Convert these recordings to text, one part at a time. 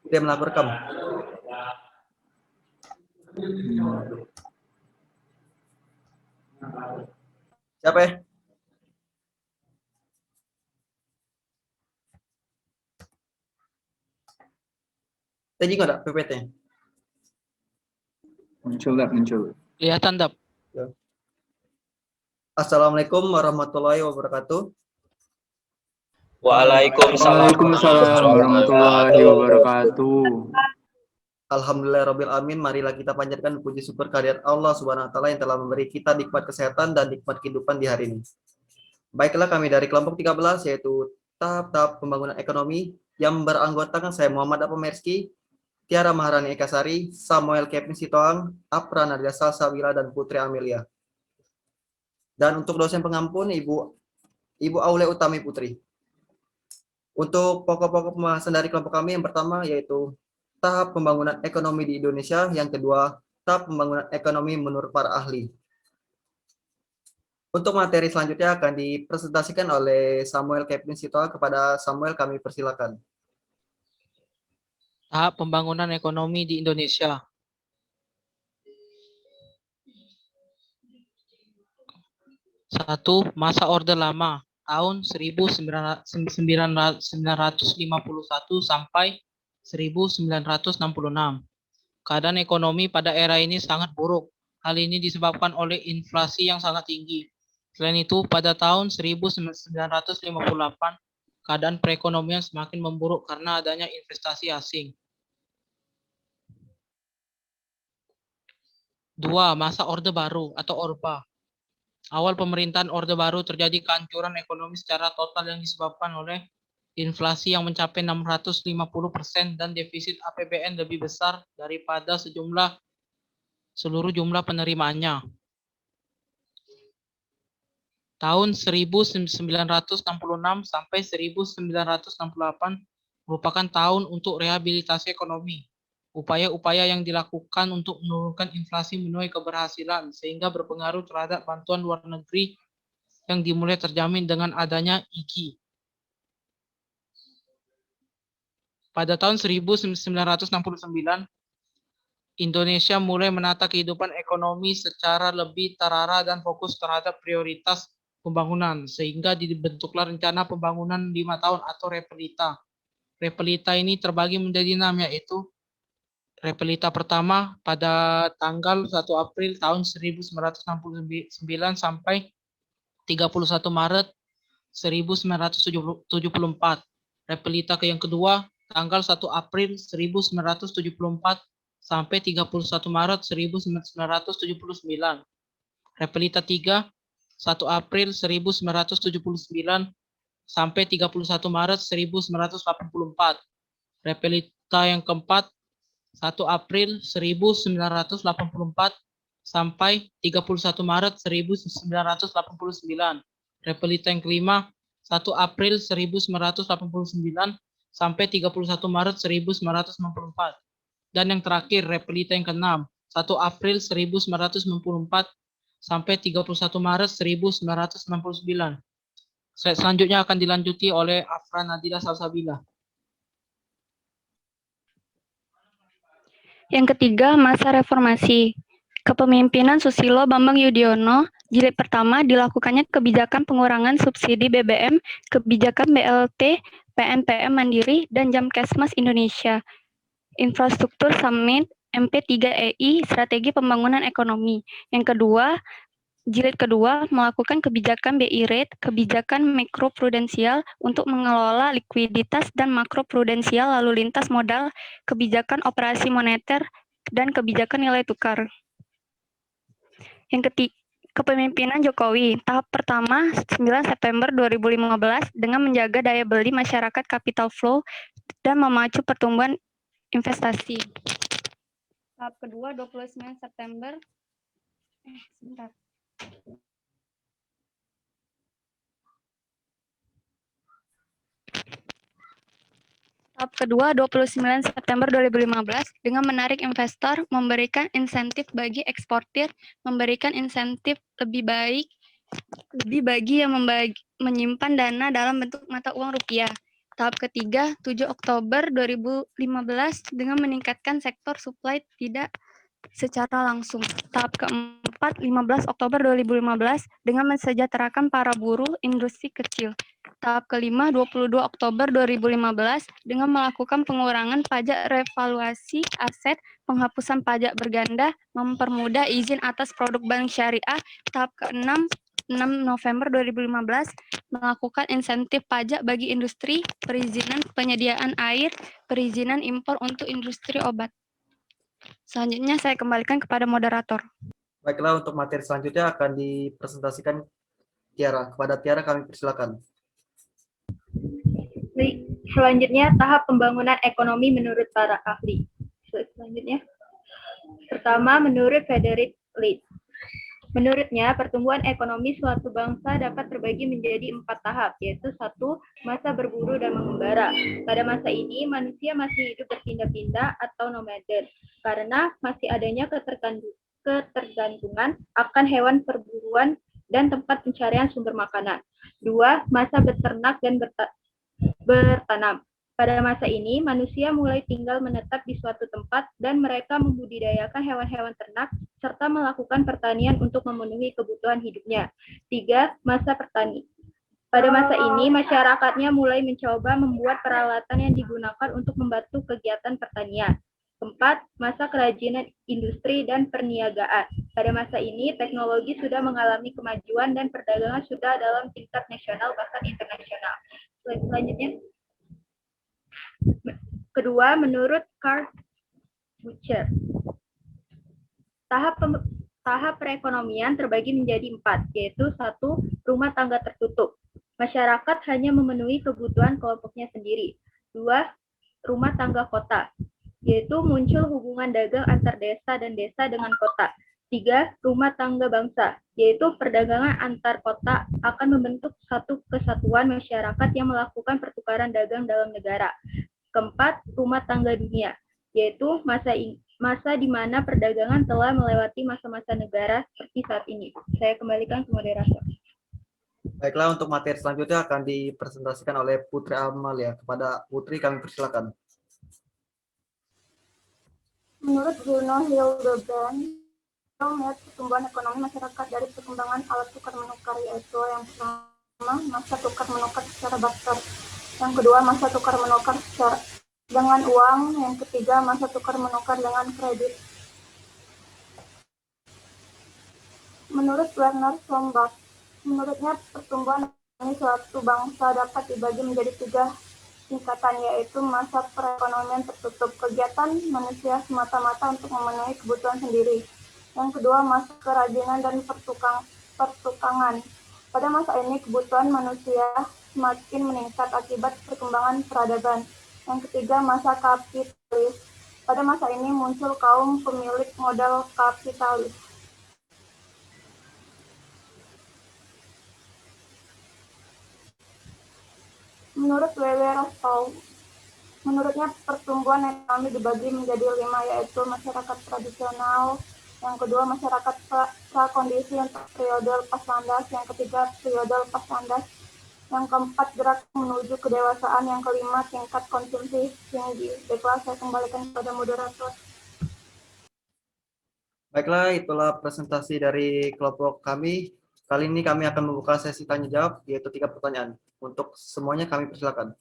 Dia melaporkan. Siapa ya? Tadi nggak ada PPT-nya? Muncul. Kelihatan, Dap. Ya. Assalamualaikum warahmatullahi wabarakatuh. Waalaikumsalam warahmatullahi wabarakatuh. Alhamdulillahirabbil alamin. Marilah kita panjatkan puji syukur kehadirat Allah Subhanahu wa taala yang telah memberi kita nikmat kesehatan dan nikmat kehidupan di hari ini. Baiklah, kami dari kelompok 13 yaitu tahap-tahap pembangunan ekonomi yang beranggotakan saya Muhammad Apamerski, Tiara Maharani Ekasari, Samuel Kevin Sitoang, Apra Nadia Salsabila, dan Putri Amelia. Dan untuk dosen pengampun Ibu Aule Utami Putri. Untuk pokok-pokok pembahasan dari kelompok kami, yang pertama yaitu tahap pembangunan ekonomi di Indonesia, yang kedua tahap pembangunan ekonomi menurut para ahli. Untuk materi selanjutnya akan dipresentasikan oleh Samuel Kevin Sitoa. Kepada Samuel kami persilakan. Tahap pembangunan ekonomi di Indonesia. Satu, masa Orde Lama tahun 1951 sampai 1966. Keadaan ekonomi pada era ini sangat buruk. Hal ini disebabkan oleh inflasi yang sangat tinggi. Selain itu, pada tahun 1958, keadaan perekonomian semakin memburuk karena adanya investasi asing. 2. Masa Orde Baru atau Orba. Awal pemerintahan Orde Baru terjadi kehancuran ekonomi secara total yang disebabkan oleh inflasi yang mencapai 650% dan defisit APBN lebih besar daripada seluruh jumlah penerimaannya. Tahun 1966 sampai 1968 merupakan tahun untuk rehabilitasi ekonomi. Upaya-upaya yang dilakukan untuk menurunkan inflasi menuai keberhasilan sehingga berpengaruh terhadap bantuan luar negeri yang dimulai terjamin dengan adanya IGI. Pada tahun 1969, Indonesia mulai menata kehidupan ekonomi secara lebih terarah dan fokus terhadap prioritas pembangunan, sehingga dibentuklah rencana pembangunan 5 tahun atau Repelita. Repelita ini terbagi menjadi 6, yaitu Repelita pertama pada tanggal 1 April tahun 1969 sampai 31 Maret 1974. Repelita yang kedua tanggal 1 April 1974 sampai 31 Maret 1979. Repelita 3 1 April 1979 sampai 31 Maret 1984. Repelita yang keempat 1 April 1984 sampai 31 Maret 1989. Repelita yang kelima 1 April 1989 sampai 31 Maret 1994. Dan yang terakhir Repelita yang keenam 1 April 1994 sampai 31 Maret 1999. Slide selanjutnya akan dilanjuti oleh Afra Nadila Salsabila. Yang ketiga, masa reformasi. Kepemimpinan Susilo Bambang Yudhoyono, jilid pertama dilakukannya kebijakan pengurangan subsidi BBM, kebijakan BLT, PNPM Mandiri, dan Jamkesmas Indonesia. Infrastruktur Summit MP3EI, strategi pembangunan ekonomi. Yang kedua, jilid kedua melakukan kebijakan BI rate, kebijakan mikroprudensial untuk mengelola likuiditas dan makroprudensial lalu lintas modal, kebijakan operasi moneter, dan kebijakan nilai tukar. Yang ketiga, kepemimpinan Jokowi, tahap pertama 9 September 2015 dengan menjaga daya beli masyarakat capital flow dan memacu pertumbuhan investasi. Tahap kedua 29 September Tahap kedua 29 September 2015 dengan menarik investor, memberikan insentif bagi eksportir, memberikan insentif lebih bagi yang menyimpan dana dalam bentuk mata uang rupiah. Tahap ketiga, 7 Oktober 2015 dengan meningkatkan sektor supply tidak secara langsung. Tahap keempat, 15 Oktober 2015 dengan mensejahterakan para buruh industri kecil. Tahap kelima, 22 Oktober 2015 dengan melakukan pengurangan pajak revaluasi aset, penghapusan pajak berganda, mempermudah izin atas produk bank syariah. Tahap keenam, 6 November 2015 melakukan insentif pajak bagi industri, perizinan penyediaan air, perizinan impor untuk industri obat. Selanjutnya saya kembalikan kepada moderator. Baiklah, untuk materi selanjutnya akan dipresentasikan Tiara. Kepada Tiara kami persilakan. Selanjutnya, tahap pembangunan ekonomi menurut para ahli. Selanjutnya, pertama, menurut Frederick Leeds. Menurutnya, pertumbuhan ekonomi suatu bangsa dapat terbagi menjadi 4 tahap, yaitu 1. Masa berburu dan mengembara. Pada masa ini, manusia masih hidup berpindah-pindah atau nomaden, karena masih adanya ketergantungan akan hewan perburuan dan tempat pencarian sumber makanan. 2. Masa beternak dan bertanam. Pada masa ini, manusia mulai tinggal menetap di suatu tempat dan mereka membudidayakan hewan-hewan ternak serta melakukan pertanian untuk memenuhi kebutuhan hidupnya. 3. Masa pertani. Pada masa ini, masyarakatnya mulai mencoba membuat peralatan yang digunakan untuk membantu kegiatan pertanian. 4. Masa kerajinan industri dan perniagaan. Pada masa ini, teknologi sudah mengalami kemajuan dan perdagangan sudah dalam tingkat nasional bahkan internasional. Selanjutnya, kedua, menurut Carl Butcher, tahap perekonomian terbagi menjadi 4, yaitu 1. Rumah tangga tertutup. Masyarakat hanya memenuhi kebutuhan kelompoknya sendiri. 2. Rumah tangga kota, yaitu muncul hubungan dagang antar desa dan desa dengan kota. 3. Rumah tangga bangsa, yaitu perdagangan antar kota akan membentuk satu kesatuan masyarakat yang melakukan pertukaran dagang dalam negara. 4. Rumah tangga dunia, yaitu masa di mana perdagangan telah melewati masa-masa negara seperti saat ini. Saya kembalikan ke moderator. Baiklah, untuk materi selanjutnya akan dipresentasikan oleh Putri Amalia. Kepada Putri kami persilakan. Menurut Bruno Hildebrand, melihat pertumbuhan ekonomi masyarakat dari perkembangan alat tukar menukar, yaitu yang pertama, masa tukar menukar secara barter. Yang kedua, masa tukar menukar secara dengan uang. Yang ketiga, masa tukar menukar dengan kredit. Menurut Werner Sombach, menurutnya pertumbuhan ekonomi suatu bangsa dapat dibagi menjadi 3 tingkatan, yaitu masa perekonomian tertutup, kegiatan manusia semata-mata untuk memenuhi kebutuhan sendiri. Yang kedua, masa kerajinan dan pertukangan. Pada masa ini, kebutuhan manusia semakin meningkat akibat perkembangan peradaban. Yang ketiga, masa kapitalis. Pada masa ini muncul kaum pemilik modal kapitalis. Menurut W.W. Rostow, menurutnya pertumbuhan ekonomi dibagi menjadi 5, yaitu masyarakat tradisional, yang kedua masyarakat prakondisi untuk periode lepas landas, yang ketiga periode lepas landas, yang keempat gerak menuju kedewasaan, yang kelima tingkat konsumsi tinggi. Baiklah, saya kembalikan kepada moderator. Baiklah, itulah presentasi dari kelompok kami. Kali ini kami akan membuka sesi tanya jawab, yaitu 3 pertanyaan. Untuk semuanya kami persilakan.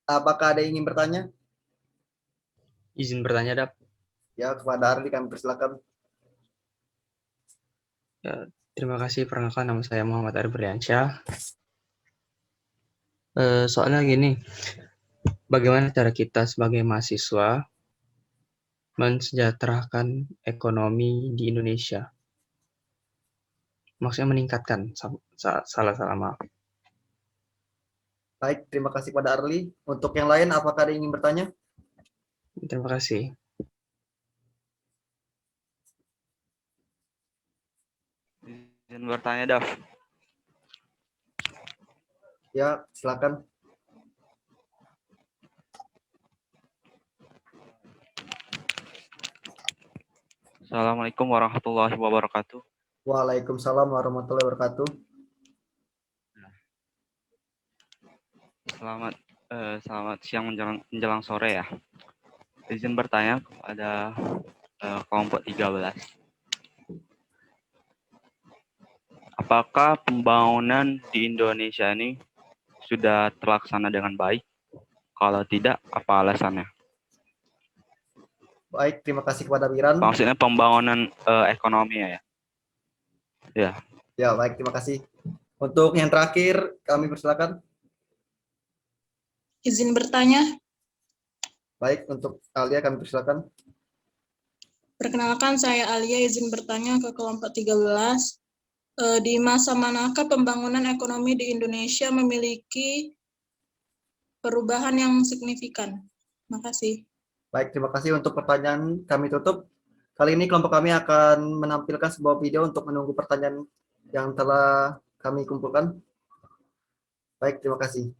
Apakah ada yang ingin bertanya? Izin bertanya, Dap. Ya, kepada Ardi kami persilakan. Ya, terima kasih. Perkenalkan, nama saya Muhammad Arif Berliansyah. Soalnya gini, bagaimana cara kita sebagai mahasiswa mensejahterakan ekonomi di Indonesia? Maksudnya meningkatkan, salah maaf. Baik, terima kasih pada Arli. Untuk yang lain, apakah ada yang ingin bertanya? Terima kasih. Izin bertanya, Daf. Ya, silakan. Assalamualaikum warahmatullahi wabarakatuh. Waalaikumsalam warahmatullahi wabarakatuh. Selamat siang menjelang sore ya. Izin bertanya kepada kelompok 13. Apakah pembangunan di Indonesia ini sudah terlaksana dengan baik? Kalau tidak, apa alasannya? Baik, terima kasih kepada Wiran. Maksudnya pembangunan ekonomi ya. Ya. Ya, baik, terima kasih. Untuk yang terakhir, kami persilakan. Izin bertanya, Baik, untuk Alia kami persilakan. perkenalkan saya Alia, izin bertanya ke kelompok 13. Di masa manakah pembangunan ekonomi di Indonesia memiliki perubahan yang signifikan? Terima kasih. Baik, terima kasih untuk pertanyaan kami tutup. Kali ini kelompok kami akan menampilkan sebuah video untuk menunggu pertanyaan yang telah kami kumpulkan. Baik, terima kasih.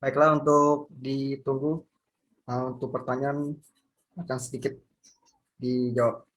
Baiklah, untuk ditunggu. Untuk pertanyaan akan sedikit dijawab.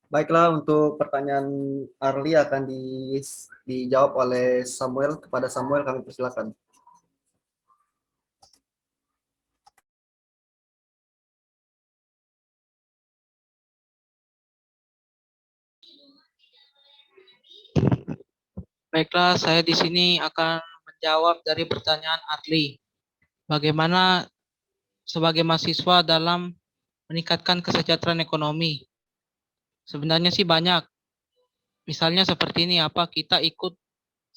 Baiklah, untuk pertanyaan Arli akan dijawab oleh Samuel. Kepada Samuel kami persilakan. Baiklah, saya di sini akan menjawab dari pertanyaan Arli. Bagaimana sebagai mahasiswa dalam meningkatkan kesejahteraan ekonomi? Sebenarnya sih banyak. Misalnya seperti ini, kita ikut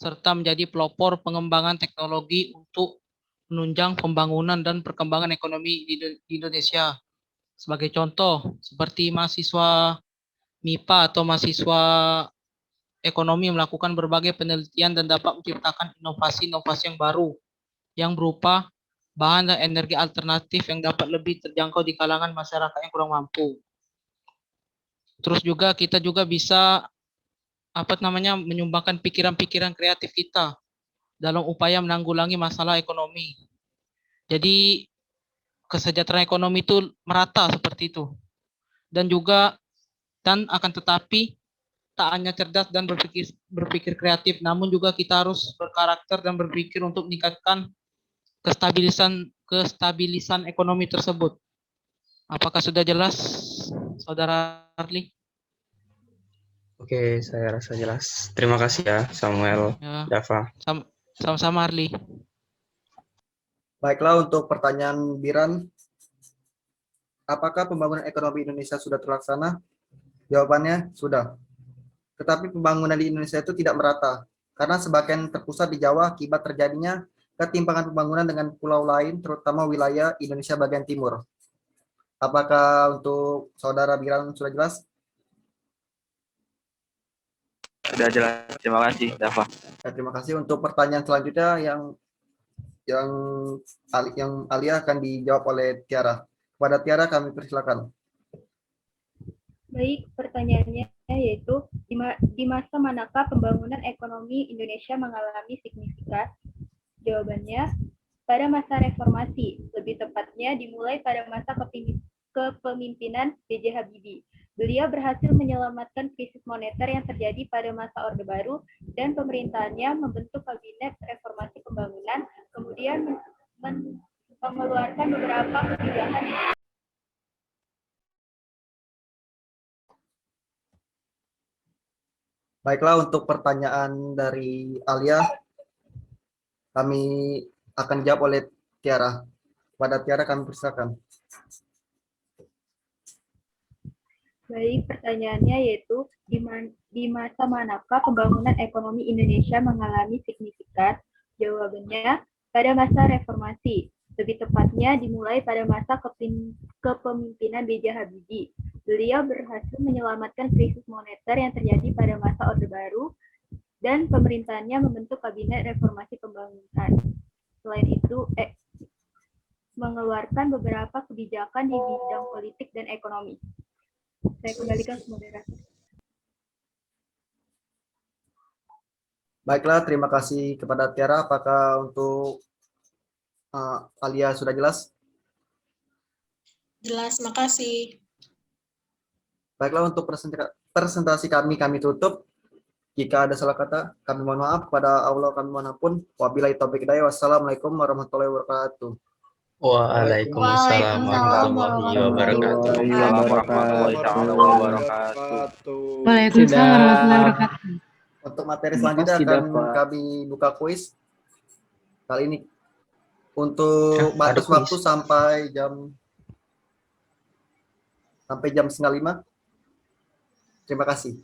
serta menjadi pelopor pengembangan teknologi untuk menunjang pembangunan dan perkembangan ekonomi di Indonesia. Sebagai contoh, seperti mahasiswa MIPA atau mahasiswa ekonomi melakukan berbagai penelitian dan dapat menciptakan inovasi-inovasi yang baru yang berupa bahan dan energi alternatif yang dapat lebih terjangkau di kalangan masyarakat yang kurang mampu. Terus juga kita juga bisa menyumbangkan pikiran-pikiran kreatif kita dalam upaya menanggulangi masalah ekonomi. Jadi kesejahteraan ekonomi itu merata seperti itu. Dan akan tetapi tak hanya cerdas dan berpikir kreatif, namun juga kita harus berkarakter dan berpikir untuk meningkatkan kestabilisan ekonomi tersebut. Apakah sudah jelas, Saudara Arli? Oke, saya rasa jelas. Terima kasih ya, Samuel, Ya, Dava. sama-sama Arli. Baiklah, untuk pertanyaan Biran, apakah pembangunan ekonomi Indonesia sudah terlaksana? Jawabannya sudah. Tetapi pembangunan di Indonesia itu tidak merata, karena sebagian terpusat di Jawa akibat terjadinya ketimpangan pembangunan dengan pulau lain, terutama wilayah Indonesia bagian timur. Apakah untuk Saudara Biran sudah jelas? Sudah jelas. Terima kasih, Dava. Ya, terima kasih. Untuk pertanyaan selanjutnya yang Alia akan dijawab oleh Tiara. Kepada Tiara kami persilakan. Baik, pertanyaannya yaitu di masa manakah pembangunan ekonomi Indonesia mengalami signifikan? Jawabannya, pada masa reformasi, lebih tepatnya dimulai pada masa kepemimpinan B.J. Habibie. Beliau berhasil menyelamatkan krisis moneter yang terjadi pada masa Orde Baru dan pemerintahannya membentuk Kabinet Reformasi Pembangunan, kemudian mengeluarkan beberapa kebijakan. Baiklah, untuk pertanyaan dari Alia, kami akan dijawab oleh Tiara. Pada Tiara kami persilakan. Baik, pertanyaannya yaitu di masa manakah pembangunan ekonomi Indonesia mengalami signifikan? Jawabannya, pada masa reformasi. Lebih tepatnya dimulai pada masa kepemimpinan B.J. Habibie. Beliau berhasil menyelamatkan krisis moneter yang terjadi pada masa Orde Baru dan pemerintahannya membentuk Kabinet Reformasi Pembangunan. Selain itu, mengeluarkan beberapa kebijakan di bidang politik dan ekonomi. Saya kembalikan ke moderator. Baiklah, terima kasih kepada Tiara. Apakah untuk Alia sudah jelas? Jelas, makasih. Baiklah, untuk presentasi kami tutup. Jika ada salah kata, kami mohon maaf. Kepada Allah kami mohon ampun. Wabillahi taufiq hidayah. Wassalamualaikum warahmatullahi wabarakatuh. Waalaikumsalam warahmatullahi wabarakatuh. Assalamualaikum warahmatullahi taala wabarakatuh. Waalaikumsalam warahmatullahi wabarakatuh. Untuk materi Terima selanjutnya kasih, akan Dafa. kami buka kuis. Kali ini untuk batas kuis. waktu sampai jam 4:30. Terima kasih.